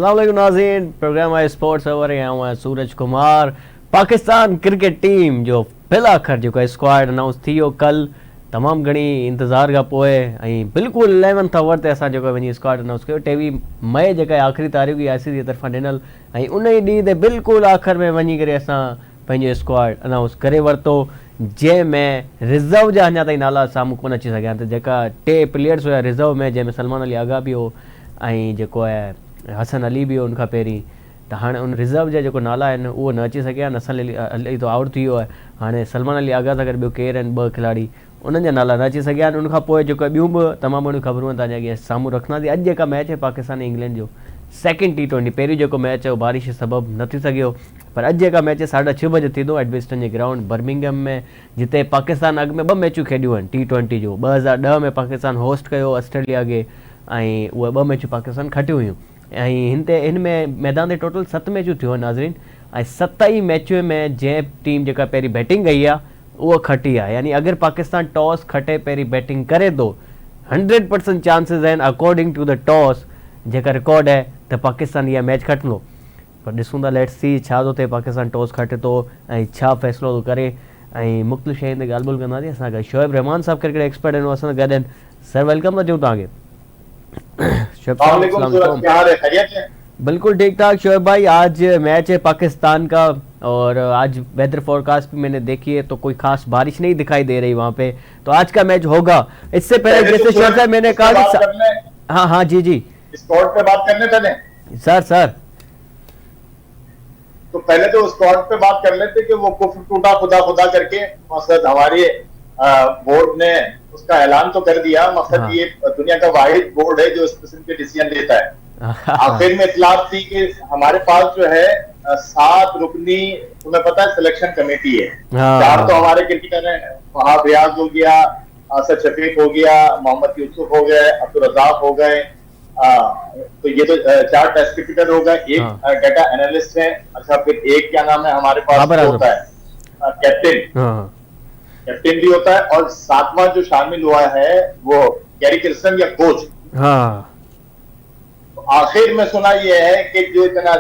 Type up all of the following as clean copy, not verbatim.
अस्सलाम वालेकुम नाज़रीन, प्रोग्राम है स्पोर्ट्स ओवर। यहाँ हुआ सूरज कुमार। पाकिस्तान क्रिकेट टीम जो फिलहाल जो स्क्वाड अनाउंस थी कल तमाम घणी इंतज़ार खां पोइ ऐं बिल्कुलु 11th आवर ते असां जेको वञी स्क्वाड अनाउंस कयो 23 मई जेका आख़िरी तारीख़ हुई ICC जी तरफ़ां ॾिनल ऐं उन ई ॾींहं ते बिल्कुलु आख़िर में वञी करे असां पंहिंजो स्क्वाड अनाउंस करे वरितो, जंहिंमें रिज़र्व जा अञा ताईं नाला साम्हूं कोन अची सघिया आहिनि। त जेका 2 प्लेयर्स हुया रिज़र्व में, जंहिंमें सलमान अली आगा बि हो ऐं जेको आहे हसन अली बि हो उनखां पहिरीं। त हाणे उन रिज़र्व जा जेको नाला आहिनि उहो न अची सघिया आहिनि। हसन अली तो आउट थी वियो आहे। हाणे सलमान अली आगा सां गॾु ॿियो केरु आहिनि 2 खिलाड़ी, उन्हनि जा नाला न अची सघिया आहिनि। उनखां पोइ जेको ॿियूं बि तमामु घणियूं ख़बरूं तव्हांजे अॻियां साम्हूं रखंदासीं। अॼु जेका मैच आहे पाकिस्तान ऐं इंग्लैंड जो सेकेंड T20, पहिरीं जेको मैच आहे बारिश जे सबबु न थी सघियो, पर अॼु जेका मैच 6:30 बजे थींदो एडमिस्टन जे ग्राउंड बर्मिंगम में, जिते पाकिस्तान अॻु में 2 मैचूं खेॾियूं आहिनि T20 जो। 2010 में पाकिस्तान होस्ट कयो ऑस्ट्रेलिया खे ऐं उहे 2 मैचूं पाकिस्तान खटियूं हुयूं। ऐं हिन में मैदान ते टोटल 7 मैचूं थियूं आहिनि नाज़रीन, ऐं 7 ई मैचुनि में जंहिं टीम जेका पहिरीं बैटिंग कई आहे उहा खटी आहे। यानी अगरि पाकिस्तान टॉस खटे पहिरीं बैटिंग करे थो 100% चांसिस आहिनि अकॉर्डिंग टू द टॉस जेका रिकॉर्ड आहे त पाकिस्तान इहा मैच खटंदो। पर ॾिसूं था लेट्स सी छा थो थिए, पाकिस्तान टॉस खटे थो ऐं छा फ़ैसिलो थो करे। ऐं मुख़्तलिफ़ शयुनि ते ॻाल्हि ॿोल कंदासीं। असां गॾु शोएब रहमान साहब क्रिकेट एक्सपर्ट आहिनि, असां गॾु आहिनि। सर वेलकम था चऊं तव्हांखे। बिल्कुल ठीक ठाक शोएब भाई, आज मैच है पाकिस्तान का और आज वेदर फोरकास्ट भी मैंने देखी है तो कोई खास बारिश नहीं दिखाई दे रही वहाँ पे, तो आज का मैच होगा। इससे पहले जैसे शोएब साहब मैंने कहा हाँ हाँ जी स्क्वाड पे बात करने चले सर तो पहले तो स्क्वाड पे बात कर लेते कि वो कुफ्र टूटा खुदा करके मकसद हमारे बोर्ड ने उसका ऐलान तो कर दिया। मकसद ये दुनिया का वाहिद बोर्ड है जो इस किस्म के डिसीजन लेता है। आखिर में इतलात थी कि हमारे पास जो है 7 रुकनी, तुम्हें पता है, सिलेक्शन कमेटी है। 4 तो हमारे क्रिकेटर हैं, वहाब रियाज हो गया, असद शफीक हो गया, मोहम्मद यूसुफ हो गए, अब्दुल रज़ाक हो गए। तो ये तो 4 टेस्ट क्रिकेटर हो गए, एक डाटा एनालिस्ट है। अच्छा, फिर एक क्या नाम है हमारे पास होता है कैप्टन भी होता है, और 7वां जो शामिल हुआ है वो गैरी किर्सन या कोच। आखिर में सुना यह है कि जो इतना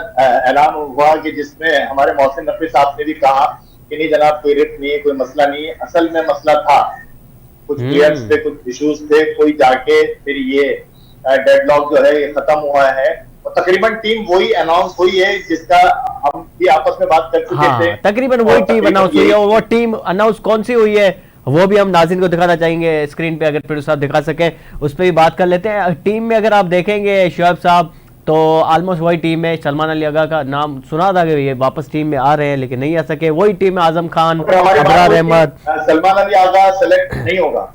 ऐलान हुआ कि जिसमें हमारे मोहसिन नकवी साहब ने भी कहा कि नहीं जनाब, कोई रिट नहीं है, कोई मसला नहीं है। असल में मसला था, कुछ प्लेयर्स थे, कुछ इश्यूज थे, कोई जाके फिर ये डेडलॉक जो है ये खत्म हुआ है। और तकरीबन टीम वही अनाउंस हुई है जिसका हम भी आपस में बात कर चुके थे। तकरीबन वही टीम अनाउंस हुई है, और वो टीम अनाउंस कौन सी हुई है वो भी हम नाज़रीन को दिखाना चाहेंगे स्क्रीन पे, अगर प्रोड्यूसर साहब दिखा सके उस पर भी बात कर लेते हैं। टीम में अगर आप देखेंगे शोएब साहब तो ऑलमोस्ट वही टीम है। सलमान अली आगा का नाम सुना था कि ये वापस टीम में आ रहे हैं, लेकिन नहीं आ सके। वही टीम है, आजम खान, अबरार अहमद। सलमान अली आगा सेलेक्ट नहीं होगा,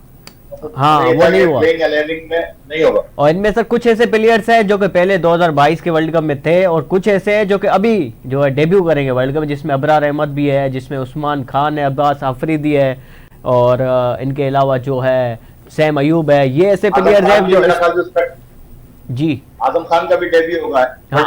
हाँ वो नहीं हुआ, नहीं होगा। और इनमें से कुछ ऐसे प्लेयर्स हैं जो कि पहले 2022 के वर्ल्ड कप में थे, और कुछ ऐसे हैं जो कि अभी जो है डेब्यू करेंगे वर्ल्ड कप में, जिसमें अबरार अहमद भी है, जिसमें उस्मान खान है, अब्बास आफरीदी है, और इनके अलावा जो है सैम अयूब है। ये ऐसे प्लेयर्स हैं जो जी आजम खान का भी डेब्यू होगा। हाँ,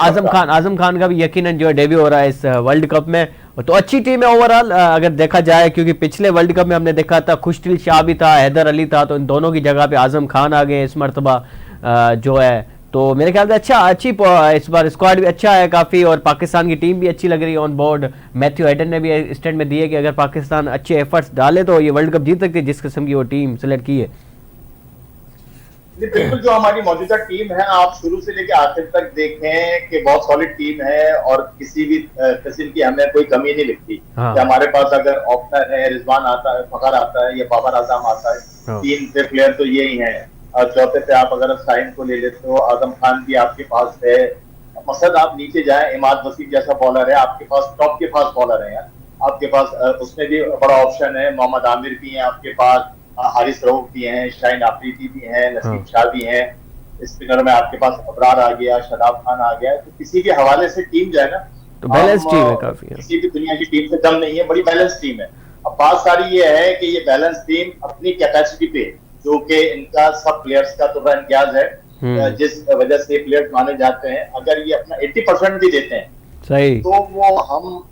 आजम खान का भी यकीनन जो है डेब्यू हो रहा है इस वर्ल्ड कप में। तो अच्छी टीम है ओवरऑल अगर देखा जाए, क्योंकि पिछले वर्ल्ड कप में हमने देखा था खुशदिल शाह भी था, हैदर अली था, तो इन दोनों की जगह पे आजम खान आ गए इस मरतबा जो है। तो मेरे ख्याल से अच्छी इस बार स्क्वाड भी अच्छा है काफ़ी, और पाकिस्तान की टीम भी अच्छी लग रही है ऑन बोर्ड। मैथ्यू हेडन ने भी स्टेटमेंट में दिए कि अगर पाकिस्तान अच्छे एफर्ट्स डाले तो ये वर्ल्ड कप जीत सकती है, जिस किस्म की वो टीम सेलेक्ट की है। बिल्कुल, जो हमारी मौजूदा टीम है आप शुरू से लेकर आखिर तक देखें कि बहुत सॉलिड टीम है, और किसी भी किस्म की हमें कोई कमी नहीं लिखती। हमारे पास अगर ओपनर है रिजवान आता है, फखर आता है, या बाबर आजम आता है, 3 से प्लेयर तो ये ही है। और चौथे पे आप अगर साइन को ले लेते हो, आजम खान भी आपके पास है। मकसद आप नीचे जाए, इमाद वसीम जैसा बॉलर है आपके पास, टॉप के पास बॉलर है आपके पास, उसमें भी बड़ा ऑप्शन है। मोहम्मद आमिर भी है आपके पास, हारिस रऊफ भी हैं, शाहीन आफरीदी भी हैं, नसीम शाह भी हैं। स्पिनर में आपके पास अबरार आ गया, शदाब खान आ गया। तो किसी के हवाले से टीम जो है ना, तो बैलेंस टीम है काफी, किसी भी दुनिया की टीम से कम नहीं है, बड़ी बैलेंस टीम है। अब बात सारी ये है कि ये बैलेंस टीम अपनी कैपेसिटी पे, जो कि इनका सब प्लेयर्स का तो इम्तियाज है, जिस वजह से प्लेयर्स माने जाते हैं, अगर ये अपना 80% भी देते हैं सही, तो वो हम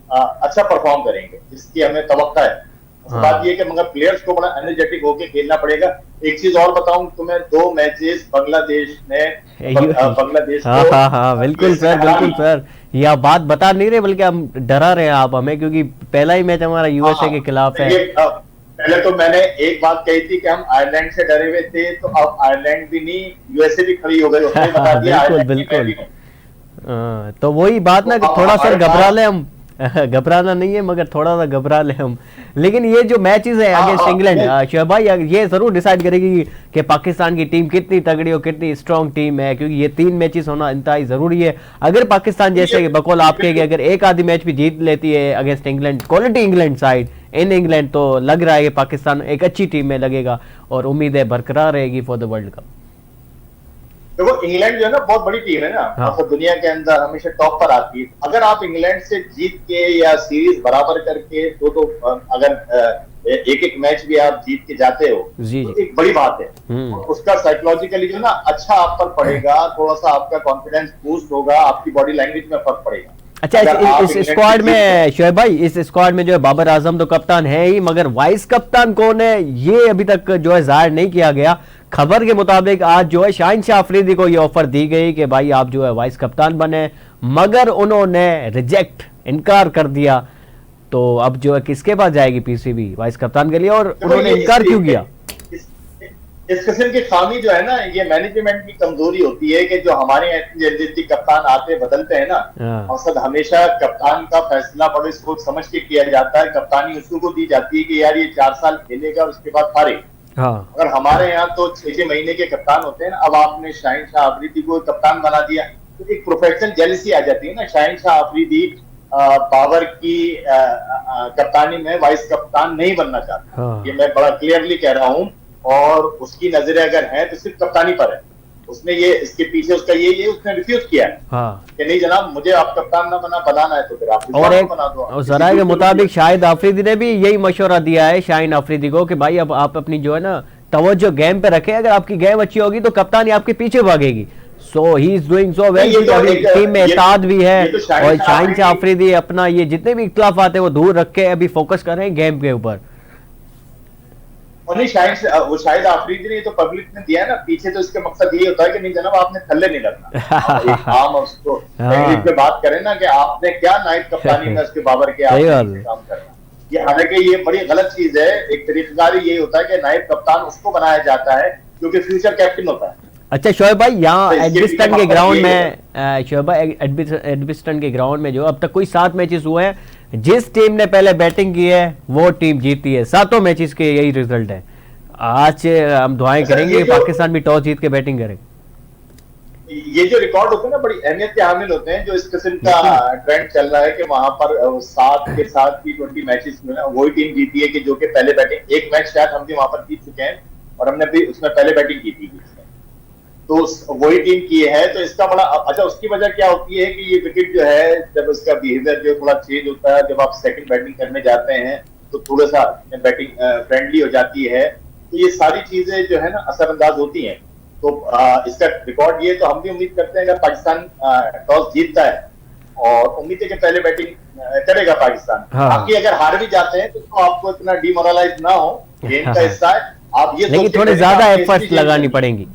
अच्छा परफॉर्म करेंगे, जिसकी हमें तवक्का है। तो बात ये है कि मगर प्लेयर्स को बड़ा एनर्जेटिक होके खेलना पड़ेगा। एक चीज और बताऊं तुम्हें, 2 मैचेस बांग्लादेश ने बांग्लादेश हाँ को हाँ हाँ, बिल्कुल सर, बिल्कुल सर, ये आप बात बता नहीं रहे बल्कि हम डरा रहे हैं आप हमें, क्योंकि पहला ही मैच हमारा यूएसए के खिलाफ है। पहले तो मैंने एक बात कही थी कि हम आयरलैंड से डरे हुए थे, तो अब आयरलैंड भी नहीं, यूएसए भी खड़ी हो गई, उसने बता दिया बिल्कुल बिल्कुल। तो वही बात ना कि थोड़ा सा घबरा ले हम घबराना नहीं है मगर थोड़ा सा घबरा ले हम। लेकिन ये जो मैचेस है अगेंस्ट इंग्लैंड, शोएब भाई ये जरूर डिसाइड करेगी कि पाकिस्तान की टीम कितनी तगड़ी और कितनी स्ट्रांग टीम है, क्योंकि ये 3 मैचेस होना इंतहाई जरूरी है। अगर पाकिस्तान जैसे कि बकौल आपके कि अगर एक आधी मैच भी जीत लेती है against England, quality England side in England, तो लग रहा है कि पाकिस्तान एक अच्छी टीम में लगेगा और उम्मीदें बरकरार रहेगी फॉर द वर्ल्ड कप। देखो इंग्लैंड जो है ना बहुत बड़ी टीम है ना, हाँ। मतलब दुनिया के अंदर हमेशा टॉप पर आती है। अगर आप इंग्लैंड से जीत के या सीरीज बराबर करके दो अगर एक एक मैच भी आप जीत के जाते हो जी तो एक बड़ी बात है। उसका साइकोलॉजिकली जो ना अच्छा आप पर पड़ेगा, थोड़ा सा आपका कॉन्फिडेंस बूस्ट होगा, आपकी बॉडी लैंग्वेज में फर्क पड़ेगा। अच्छा, इस स्क्वाड में शोएब भाई, इस स्क्वाड में जो है बाबर आजम तो कप्तान है ही, मगर वाइस कप्तान कौन है ये अभी तक जो है जाहिर नहीं किया गया। खबर के मुताबिक आज जो है शाहीन शाह अफरीदी को ये ऑफर दी गई कि भाई आप जो है वाइस कप्तान बने, मगर उन्होंने रिजेक्ट इनकार कर दिया। तो अब जो है किसके पास जाएगी पीसीबी वाइस कप्तान के लिए, और उन्होंने इनकार क्यों किया? इस किस्म की खामी जो है ना, ये मैनेजमेंट की कमजोरी होती है कि जो हमारे जितने कप्तान आते बदलते हैं ना, मकसद हमेशा कप्तान का फैसला बड़े सोच समझ के किया जाता है। कप्तानी उसको को दी जाती है कि यार ये 4 साल खेलेगा और उसके बाद हारे। अगर हमारे यहाँ तो 6 महीने के कप्तान होते हैं ना, अब आपने शाहीन शाह अफरीदी को कप्तान बना दिया तो एक प्रोफेशनल जेलसी आ जाती है ना। शाहीन शाह अफरीदी बाबर की कप्तानी में वाइस कप्तान नहीं बनना चाहता, ये मैं बड़ा क्लियरली कह रहा हूँ। और उसकी नजरें अगर हैं तो सिर्फ कप्तानी पर है। उसने ये इसके पीछे उसका ये उसने रिफ्यूज किया है कि नहीं जनाब, मुझे आप कप्तान ना बनाना है तो फिर आप और एक बना दो। जराये के मुताबिक शाहिद अफरीदी ने भी यही मशवरा दिया है शाहीन अफरीदी को कि भाई अब आप अपनी जो है ना तवज्जो गेम पे रखें, अगर आपकी गेम अच्छी होगी तो कप्तानी आपके पीछे भागेगी। So he is doing so well. Team में एताद भी है और शाहीन शाह अफरीदी अपना ये जितने भी इख्तिलाफात है वो दूर रख के अभी फोकस कर रहे हैं गेम के ऊपर। और नहीं शाहिद अफरीदी ने तो पब्लिक ने दिया है ना, पीछे तो इसका मकसद ये होता है कि नहीं जनाब आपने थल्ले नहीं लगना। एक आम उसको इंग्लिश में बात करें ना कि आपने क्या नाइब कप्तानी में उसके बाबर के काम करना, ये हालांकि ये बड़ी गलत चीज है। एक तरीकेकार ये होता है कि नाइब कप्तान उसको बनाया जाता है क्योंकि फ्यूचर कैप्टन होता है। अच्छा शोएब भाई, यहाँ एडबिस्टन के ग्राउंड में शोएब भाई एडबिस्टन के ग्राउंड में जो अब तक कोई 7 मैचेस हुए हैं, जिस टीम ने पहले बैटिंग की है वो टीम जीती है। 7 मैचेस के यही रिजल्ट है। आज हम दुआएं करेंगे पाकिस्तान भी टॉस जीत के बैटिंग करे। ये जो रिकॉर्ड होते हैं ना बड़ी अहमियत के हामिल होते हैं। जो इस किस्म का ट्रेंड चल रहा है कि वहां पर 7 के साथ T20 मैचेस में वही टीम जीती है कि जो कि पहले बैटिंग, एक मैच शायद हम भी वहां पर जीत चुके हैं और हमने भी उसमें पहले बैटिंग की थी, तो वही टीम की है। तो इसका बड़ा अच्छा, उसकी वजह क्या होती है कि ये विकेट जो है जब इसका बिहेवियर जो थोड़ा चेंज होता है, जब आप सेकंड बैटिंग करने जाते हैं तो थोड़ा सा बैटिंग फ्रेंडली हो जाती है, तो ये सारी चीजें जो है ना असरअंदाज होती हैं। तो इसका रिकॉर्ड ये, तो हम भी उम्मीद करते हैं अगर पाकिस्तान टॉस जीतता है और उम्मीद है कि पहले बैटिंग करेगा पाकिस्तान। बाकी अगर हार भी जाते हैं तो आपको इतना डिमोरलाइज ना हो, गेम का हिस्सा है। आप ये लेकिन थोड़े ज्यादा एफर्ट्स लगानी पड़ेंगी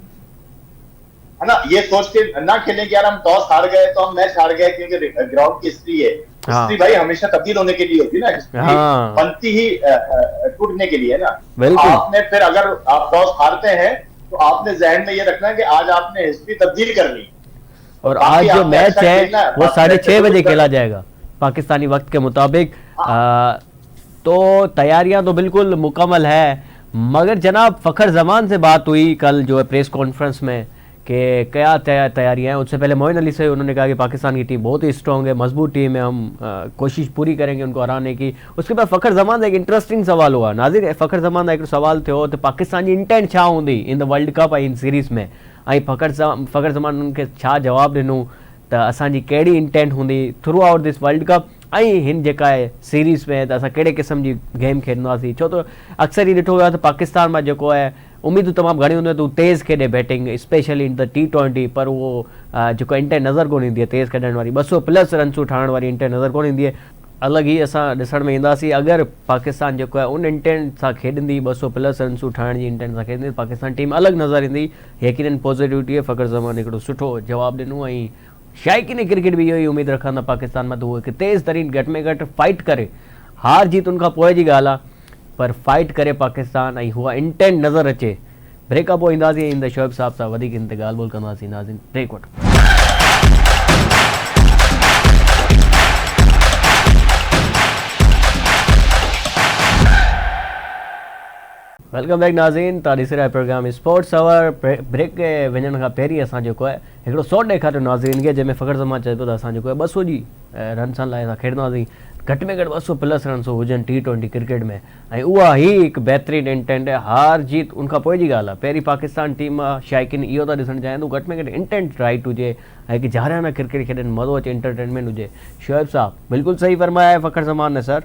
है ना, ये सोच के ना खेलें कि यार हम टॉस हार गए तो हम मैच हार गए, क्योंकि ग्राउंड की हिस्ट्री है। हिस्ट्री भाई हमेशा तब्दील होने के लिए होती है ना, बनती ही टूटने के लिए है ना। आपने फिर अगर आप टॉस हारते हैं तो आपने जहन में ये रखना है कि आज आपने हिस्ट्री तब्दील करनी। और आज जो मैच है वो 6:30 बजे खेला जाएगा पाकिस्तानी वक्त के मुताबिक। तो तैयारियां तो बिल्कुल मुकम्मल है, मगर जनाब फखर जमान से बात हुई कल जो है प्रेस कॉन्फ्रेंस में कि क्या तैयारियां हैं। उससे पहले मोइन अली से उन्होंने कहा कि पाकिस्तान की टीम बहुत ही स्ट्रॉन्ग है, मजबूत टीम है, हम कोशिश पूरी करेंगे उनको हराने की। उसके बाद फ़खर ज़मान का एक इंटरेस्टिंग सवाल हुआ नाज़िर, फ़खर ज़मान का एक सवाल थियो तो पाकिस्तान जी इंटेंट छा हूंदी in the world cup in series में, ऐं फ़खर ज़मान उनखे छा जवाब ॾिनो त असांजी कहिड़ी इंटेंट हूंदी through out this world cup ऐं हिन जेका आहे सीरीज़ में त असां कहिड़े क़िस्म जी गेम खेॾंदासीं। छो त अक्सर ही ॾिठो वियो आहे त पाकिस्तान में जेको आहे उम्मीदूं तमामु घणी हूंदियूं तूं तेज़ खेॾे batting specially in the T20, पर उहो जेको इंटेंट नज़र कोन ईंदी आहे तेज़ खेॾण वारी, 200+ रन्सूं ठाहिण वारी इंटेंट नज़र कोन ईंदी आहे। अलॻि ई असां ॾिसण में ईंदासीं अगरि पाकिस्तान जेको आहे उन इंटेंट सां खेॾंदी 200+ रन्सूं ठाहिण जी इंटेंट सां खेॾंदी पाकिस्तान टीम अलॻि नज़र ईंदी। यकीनन पॉज़िटिविटी फ़ख़र ज़मान हिकिड़ो सुठो जवाबु ॾिनो ऐं शाइक़ीन क्रिकेट बि इहो ई उमेदु रखंदा पाकिस्तान मां त उहो हिकु तेज़ तरीन घटि में घटि फाइट करे, हार जीत उनखां पोइ जी ॻाल्हि आहे पर फाइट करे पाकिस्तान ऐं उहा इंटेंट नज़र अचे। ब्रेक खां पोइ ईंदासीं ईंदे शोएब साहब सां वधीक इन ते ॻाल्हि ॿोल कंदासीं। ईंदासीं ब्रेक वटि। वेलकम बैक नाज़रीन, तव्हां ॾिसी रहिया प्रोग्राम स्पोर्ट्स अवर। ब्रेक के वञण खां पहिरीं असां जेको आहे हिकिड़ो शॉट ॾेखारियो नाज़रीन खे जंहिंमें फ़ख़र ज़मान चए थो त असां जेको आहे 200 जी रन्सनि लाइ असां खेॾंदासीं, घटि में घटि 200+ रन्सूं हुजनि T20 क्रिकेट में ऐं उहा ई हिकु बहितरीनु इंटेंट आहे। हार जीत उनखां पोइ जी ॻाल्हि आहे। पहिरीं पाकिस्तान टीम मां शाइक़ीन इहो था ॾिसणु चाहिनि घटि में घटि इंटेंट राइट हुजे ऐं हिकु जारियाना क्रिकेट खेॾनि, मज़ो अचे, एंटरटेनमेंट हुजे। शोएब साहब बिल्कुलु सही फरमाया है फ़ख़र ज़मान ने सर।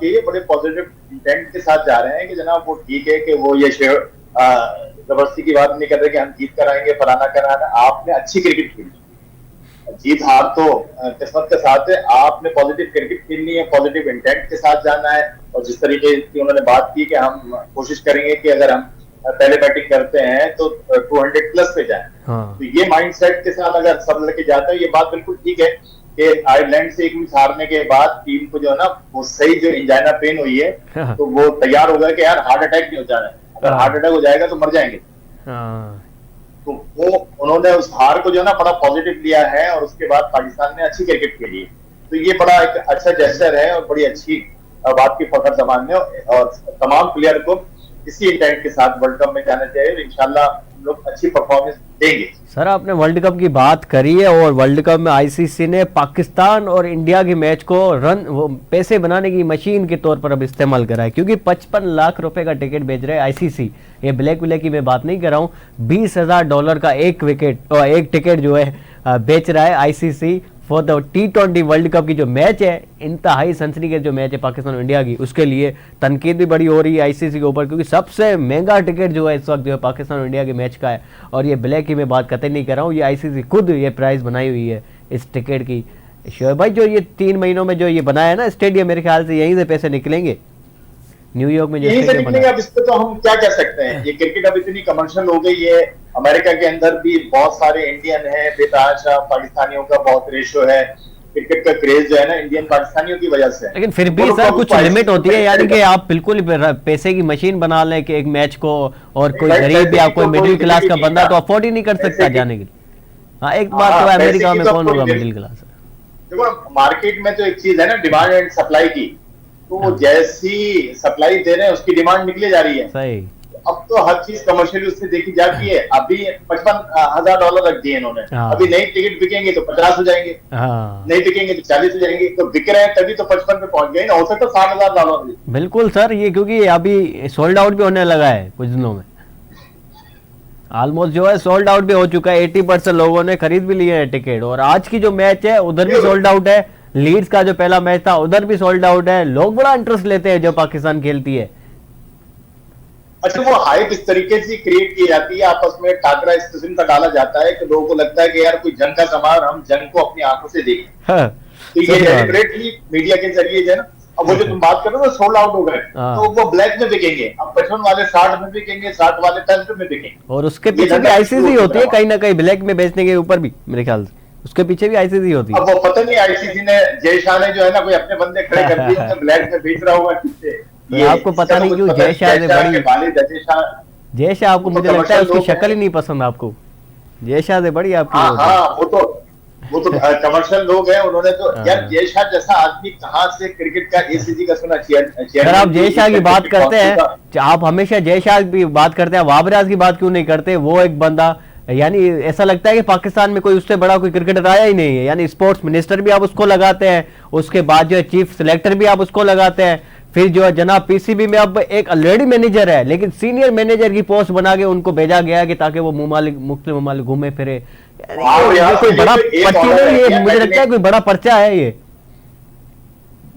ये बड़े पॉजिटिव इंटेंट के साथ जा रहे हैं कि जनाब वो ठीक है कि वो ये जबरदस्ती की बात नहीं कर रहे कि हम जीत कराएंगे फलाना कराना। आपने अच्छी क्रिकेट खेली, जीत हार तो किस्मत के साथ है, आपने पॉजिटिव क्रिकेट खेलनी है, पॉजिटिव इंटेंट के साथ जाना है। और जिस तरीके की उन्होंने बात की कि हम कोशिश करेंगे कि अगर हम पहले बैटिंग करते हैं तो 200+ पे जाए, तो ये माइंडसेट के साथ अगर सब लड़के जाते हैं, ये बात बिल्कुल ठीक है कि आयरलैंड से एक मैच हारने के बाद टीम को जो है ना वो सही जो इंजाइना पेन हुई है तो वो तैयार हो गया कि यार हार्ट अटैक नहीं हो जा रहा है, अगर हार्ट अटैक हो जाएगा तो मर जाएंगे। तो वो उन्होंने उस हार को जो है ना बड़ा पॉजिटिव लिया है और उसके बाद पाकिस्तान ने अच्छी क्रिकेट खेली है। तो ये बड़ा एक अच्छा जेस्चर है और बड़ी अच्छी बात की फ़ख़र ज़मान ने, और तमाम प्लेयर को इसी इंटेंट के साथ वर्ल्ड कप में जाना चाहिए। इंशाल्लाह हम लोग अच्छी परफॉर्मेंस देंगे। सर आपने वर्ल्ड कप की बात करी है और वर्ल्ड कप में आईसीसी ने पाकिस्तान और इंडिया के मैच को पैसे बनाने की मशीन के तौर पर अब इस्तेमाल करा है, क्योंकि 55 लाख रुपए का टिकट बेच रहे हैं आईसीसी। ये ब्लैक की मैं बात नहीं कर रहा हूँ, $20,000 का एक विकेट और एक टिकट जो है बेच रहा है ICC for the T20 world cup की जो मैच है, इंतहाई सनसनी के जो मैच है पाकिस्तान और इंडिया की, उसके लिए तनकीद भी बड़ी हो रही है आईसीसी के ऊपर, क्योंकि सबसे महंगा टिकट जो है इस वक्त जो है पाकिस्तान और इंडिया के मैच का है। और ये ब्लैक की मैं बात कतई नहीं कर रहा हूँ, ये आईसीसी खुद ये प्राइस बनाई हुई है इस टिकट की। शोएब भाई जो ये 3 महीनों में जो ये बनाया है ना स्टेडियम, मेरे ख्याल से यहीं से पैसे निकलेंगे न्यूयॉर्क में जो स्टेडियम बना। अब इस पे तो हम क्या कह सकते हैं, ये क्रिकेट अब इतनी कमर्शियल हो गई है। अमेरिका के अंदर भी बहुत सारे इंडियन है, बेतहाशा पाकिस्तानियों का बहुत रेशो है। क्रिकेट का क्रेज जो है ना इंडियन पाकिस्तानियों की वजह से, लेकिन फिर भी सर कुछ लिमिट होती है, यानी कि आप बिल्कुल पैसे की मशीन बना लें कि एक मैच को, और कोई गरीब या कोई मिडिल क्लास का बंदा तो अफोर्ड ही नहीं कर सकता जाने के लिए। हाँ एक बात तो है, अमेरिका में कौन होगा मिडिल क्लास। देखो मार्केट में तो एक चीज है ना डिमांड एंड सप्लाई की, तो जैसी सप्लाई दे रहे हैं उसकी डिमांड निकले जा रही है। सही। अब तो हर चीज कमर्शियली उससे देखी जाती है। अभी $55,000 रख दिए इन्होंने, अभी नई टिकट बिकेंगे तो 50 हो जाएंगे, नहीं बिकेंगे तो 40 हो जाएंगे, तो बिक रहे हैं तभी तो 55 पे पहुंच गए ना, हो सकता है $60,000। बिल्कुल सर, ये क्योंकि अभी सोल्ड आउट भी होने लगा है कुछ दिनों में, ऑलमोस्ट जो है सोल्ड आउट भी हो चुका है। 80% लोगों ने खरीद भी लिए हैं टिकट, और आज की जो मैच है उधर भी सोल्ड आउट है। लीड्स का जो पहला मैच था उधर भी सोल्ड आउट है। लोग बड़ा इंटरेस्ट लेते हैं जब पाकिस्तान खेलती है। अच्छा वो हाइप इस तरीके से क्रिएट की जाती है, आपस में टाकरा इस किस्म का डाला जाता है कि लोगों को लगता है कि यार कोई जंग का समार, हम जंग को अपनी आंखों से देखें। तो ये डेलिबरेटली मीडिया के जरिए जो है ना, अब वो जो तुम बात कर रहे हो सोल्ड आउट हो गए, तो वो ब्लैक में बिकेंगे। अब 55 वाले 60 में बिकेंगे, 60 वाले 65 में बिकेंगे। और उसके पीछे भी आईसीसी होती है कहीं ना कहीं, ब्लैक में बेचने के ऊपर भी मेरे ख्याल से उसके पीछे भी आईसीसी होती है। अब वो पता नहीं आईसीसी ने, जय शाह ने जो है ना कोई अपने बंदे खड़े कर दिए, ब्लैक में बेच रहा होगा किससे, ये आपको पता नहीं क्यों जय शाह से बड़ी, जय शाह आपको, मुझे लगता है उसकी शक्ल ही नहीं पसंद आपको, जय शाह से बड़ी आपकी। हाँ वो तो कमर्शियल लोग हैं, उन्होंने तो यार जय शाह जैसा आदमी कहाँ से क्रिकेट का एसीसी का सुना। अगर आप जय शाह की बात करते हैं, आप हमेशा जय शाह की बात करते हैं, बाबर आजम की बात क्यों नहीं करते? वो एक बंदा, यानी ऐसा लगता है कि पाकिस्तान में कोई उससे बड़ा कोई क्रिकेटर आया ही नहीं है। यानी स्पोर्ट्स मिनिस्टर भी आप उसको लगाते हैं, उसके बाद जो है चीफ सिलेक्टर भी आप उसको लगाते हैं, फिर जो है जनाब पीसीबी में अब एक ऑलरेडी मैनेजर है, लेकिन सीनियर मैनेजर की पोस्ट बना के उनको भेजा गया है कि ताकि वो मुख्तलिफ ममालिक घूमे फिरे। कोई बड़ा पर्ची नहीं है, मुझे लगता है कोई बड़ा पर्चा है ये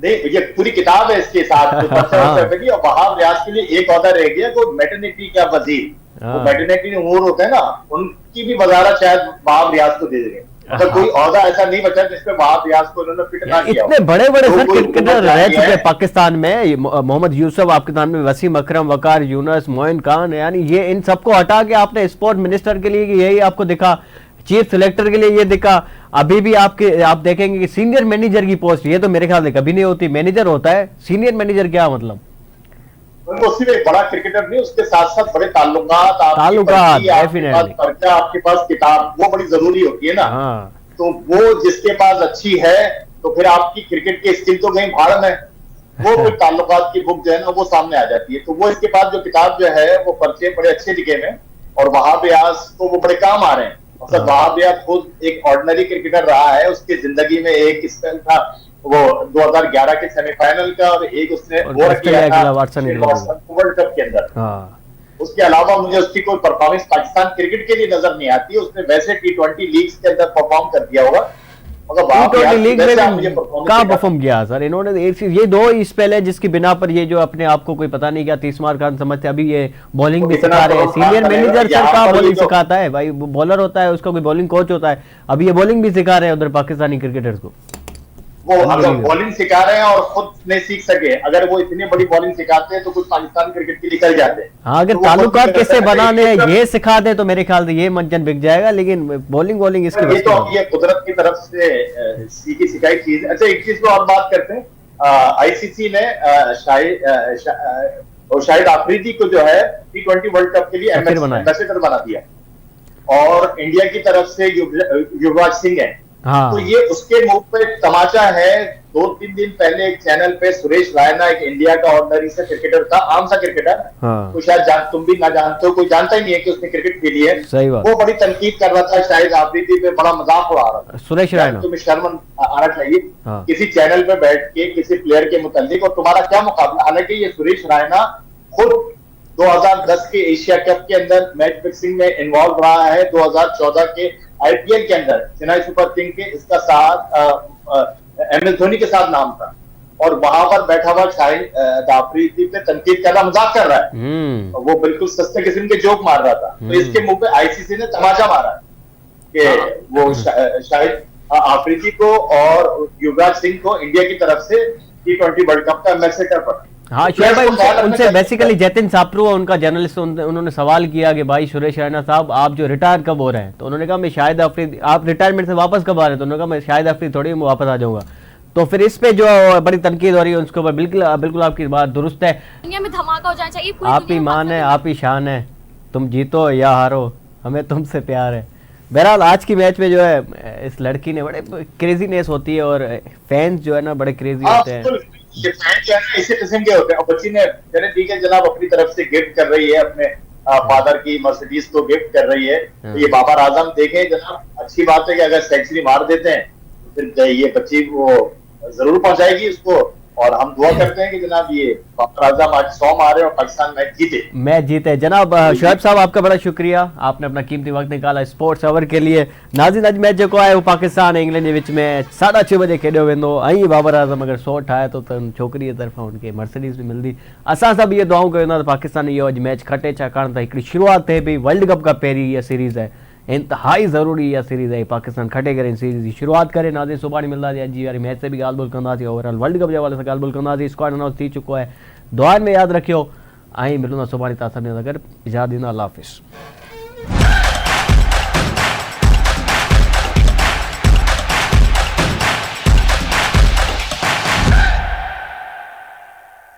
नहीं, ये पूरी किताब है इसके साथ। वहाब रियाज के लिए एक ऑर्डर रह गया, कोई मैटरनिटी का वजीर, वो मैटरनिटी उमूर होता है ना, उनकी भी वजारत शायद वहाब रियाज को दे देंगे। मतलब कोई ओहदा ऐसा नहीं बचा जिसपे वहाब रियाज को उन्होंने फिट ना किया हो। इतने बड़े बड़े तो सर कोई क्रिकेटर हुकूमत रह जारी चुके है। हैं पाकिस्तान में, ये मोहम्मद यूसुफ आपके सामने, वसीम अकरम, वकार यूनुस, मोइन खान, यानी ये इन सबको हटा के आपने स्पोर्ट मिनिस्टर के लिए यही आपको दिखा, चीफ सिलेक्टर के लिए ये दिखा। अभी भी आप देखेंगे कि सीनियर मैनेजर की पोस्ट, ये तो मेरे ख्याल से कभी नहीं होती, मैनेजर होता है, सीनियर मैनेजर क्या मतलब? वो सिर्फ एक बड़ा क्रिकेटर नहीं, उसके साथ साथ बड़े ताल्लुकात, ताल्लुकात, आपके पास पर्चा, आपके पास किताब, वो बड़ी जरूरी होती है ना। हाँ, तो वो जिसके पास अच्छी है तो फिर आपकी क्रिकेट की स्किल तो कहीं भाड़ में, वो कोई ताल्लुकात की बुक जो है ना वो सामने आ जाती है। तो वो इसके पास जो किताब जो है वो पर्चे बड़े अच्छे लिखे हैं और वहाब रियाज को वो बड़े काम आ रहे हैं। मतलब वहाब रियाज खुद एक ऑर्डिनरी क्रिकेटर रहा है, उसकी जिंदगी में एक स्पेल था वो 2011 के सेमीफाइनल का और एक उसने वो किया था वर्ल्ड कप के अंदर। हाँ, उसके अलावा मुझे उसकी कोई परफॉर्मेंस पाकिस्तान क्रिकेट के लिए नजर नहीं आती। उसने वैसे T20 लीग्स के अंदर परफॉर्म कर दिया होगा, मगर T20 लीग में परफॉर्मेंस कहाँ परफॉर्म किया सर इन्होंने? एक चीज, ये दो ही स्पेल है जिसकी बिना पर ये जो अपने आप को कोई पता नहीं क्या तीसमार खान समझते, अभी ये बॉलिंग भी सिखा रहे हैं। सीनियर मैनेजर सर कहाँ बॉलिंग सिखाता है भाई? बॉलर होता है, उसका कोई बॉलिंग कोच होता है, अभी ये बॉलिंग भी सिखा रहे हैं उधर पाकिस्तानी क्रिकेटर्स को। वो अगर बॉलिंग सिखा रहे हैं और खुद नहीं सीख सके, अगर वो इतनी बड़ी बॉलिंग सिखाते हैं तो कुछ पाकिस्तान क्रिकेट के लिए कर जाते हैं। हाँ, अगर ताल्लुकात कैसे बनाने हैं ये सिखा दे तो मेरे ख्याल से ये मंचन बिक जाएगा, लेकिन बॉलिंग इसकी ये तो ये कुदरत की तरफ से सीखी सिखाई चीज। अच्छा, एक चीज को और बात करते हैं, आईसीसी ने शाहिद आफरीदी को जो है T20 वर्ल्ड कप के लिए एम्बेसडर बना दिया और इंडिया की तरफ से युवराज सिंह है। हाँ। तो ये उसके मुंह पे तमाचा है। 2-3 दिन पहले एक चैनल पे सुरेश रायना, एक इंडिया का ऑर्डिनरी से क्रिकेटर था, आम सा क्रिकेटर, हाँ। तो शायद तुम भी ना जानते हो, कोई जानता ही नहीं है कि उसने क्रिकेट खेली है। सही बात। वो बड़ी तनकीद कर रहा था, शायद आफरीदी पे बड़ा मजाक उड़ा रहा था। सुरेश रायना, तुम्हें शर्म आना चाहिए हाँ। किसी चैनल पे बैठ के किसी प्लेयर के मुतालिक, और तुम्हारा क्या मुकाबला। हालांकि ये सुरेश रायना खुद 2010 के एशिया कप के अंदर मैच फिक्सिंग में इन्वॉल्व रहा है, 2014 के आईपीएल के अंदर चेन्नई सुपर किंग के इसका साथ MS धोनी के साथ नाम था, और वहां पर बैठा हुआ शाहिद आफरीदी पे तनकीद कर रहा, मजाक कर रहा है। वो बिल्कुल सस्ते किस्म के जोक मार रहा था। तो इसके मुंह पे आईसीसी ने तमाचा मारा कि वो शाहिद आफरीदी को और युवराज सिंह को इंडिया की तरफ से T20 वर्ल्ड कप का एम्बेसडर बना। हाँ, शोएब भाई, उनसे बेसिकली जतिन सापरू उनका जर्नलिस्ट, उन्होंने सवाल किया कि भाई सुरेश रायना साहब आप जो रिटायर कब हो रहे हैं? तो उन्होंने कहा मैं शाहिद अफरीदी, आप रिटायरमेंट से वापस कब आ रहे हैं? तो उन्होंने कहा मैं शाहिद अफरीदी थोड़ी वापस आ जाऊंगा। तो फिर इस पे जो बड़ी तनकीद हो रही है उसके ऊपर बिल्कुल आपकी बात दुरुस्त है। दुनिया में धमाका हो जाना चाहिए, आप ही मान है, आप ही शान है, तुम जीतो या हारो हमें तुमसे प्यार है। बहरहाल आज की मैच में जो है इस लड़की ने बड़े क्रेजीनेस होती है और फैंस जो है ना बड़े क्रेजी होते हैं। ये फैन जो है ना इसी किस्म के होते हैं। और बच्ची ने चले ठीक है जनाब अपनी तरफ से गिफ्ट कर रही है, अपने फादर की मर्सिडीज को गिफ्ट कर रही है। तो ये बाबर आजम देखें जनाब, अच्छी बात है कि अगर सेंचुरी मार देते हैं तो फिर ये बच्ची वो जरूर पहुंचाएगी उसको, और हम दुआ करते हैं कि जनाब ये बाबर आजम आज 100 मारे और पाकिस्तान मैच जीते। जनाब शोएब साहब आपका बड़ा शुक्रिया, आपने अपना कीमती वक्त निकाला स्पोर्ट्स अवर के लिए। नाज़रीन, अज मैच जो है वो पाकिस्तान इंग्लैंड के विच में 6:30 बजे खेॾियो वेंदो। ऐं बाबर आज़म अगर 100 ठाहे तो छोकिरीअ तरफ़ां हुनखे मर्सिडीज़ बि मिलंदी। असां सभु इहे दुआऊं कयूं था त पाकिस्तान इहो अॼु मैच खटे, छाकाणि त हिकिड़ी शुरूआति थिए पई वर्ल्ड कप खां पहिरीं। इहा सीरीज़ आहे इंतहाई ज़रूरी, इहा सीरीज़ आहे, पाकिस्तान खटे करे इन सीरीज़ जी शुरूआति करे। नाज़रीन, सुभाणे मिलंदासीं, अॼु जी वारी मैच ते बि ॻाल्हि ॿोल कंदासीं, ओवरऑल वर्ल्ड कप जे हवाले सां ॻाल्हि ॿोल कंदासीं। स्क्वाड अनाउंस थी चुको आहे, दुआनि में यादि रखियो ऐं मिलूं था सुभाणे तव्हां सभिनी सां गॾु। इजाज़त ॾींदा, अल्लाह हाफ़िज़।